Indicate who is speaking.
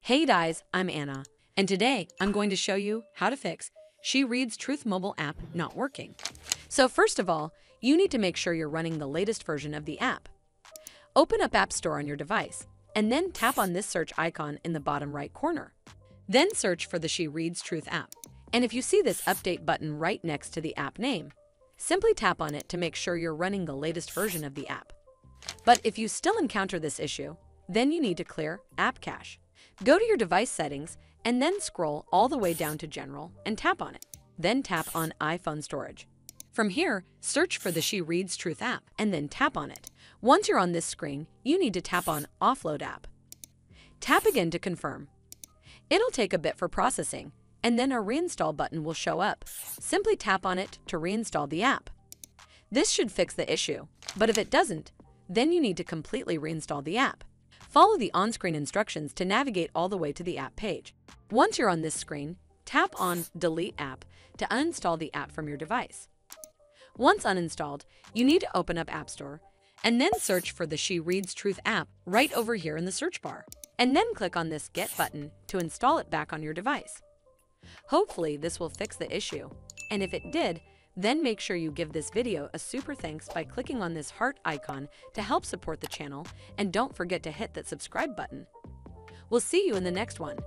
Speaker 1: Hey guys, I'm Anna, and today I'm going to show you how to fix She Reads Truth mobile app not working. So first of all, you need to make sure you're running the latest version of the app. Open up App Store on your device, and then tap on this search icon in the bottom right corner. Then search for the She Reads Truth app, and if you see this update button right next to the app name, simply tap on it to make sure you're running the latest version of the app. But if you still encounter this issue, then you need to clear App Cache. Go to your device settings and then scroll all the way down to General and tap on it. Then tap on iPhone Storage. From here, search for the She Reads Truth app and then tap on it. Once you're on this screen, you need to tap on Offload app. Tap again to confirm. It'll take a bit for processing, and then a reinstall button will show up. Simply tap on it to reinstall the app. This should fix the issue, but if it doesn't, then you need to completely reinstall the app. Follow the on-screen instructions to navigate all the way to the app page. Once you're on this screen, tap on Delete App to uninstall the app from your device. Once uninstalled, you need to open up App Store and then search for the She Reads Truth app right over here in the search bar. And then click on this Get button to install it back on your device. Hopefully this will fix the issue, and if it did, then make sure you give this video a super thanks by clicking on this heart icon to help support the channel, and don't forget to hit that subscribe button. We'll see you in the next one.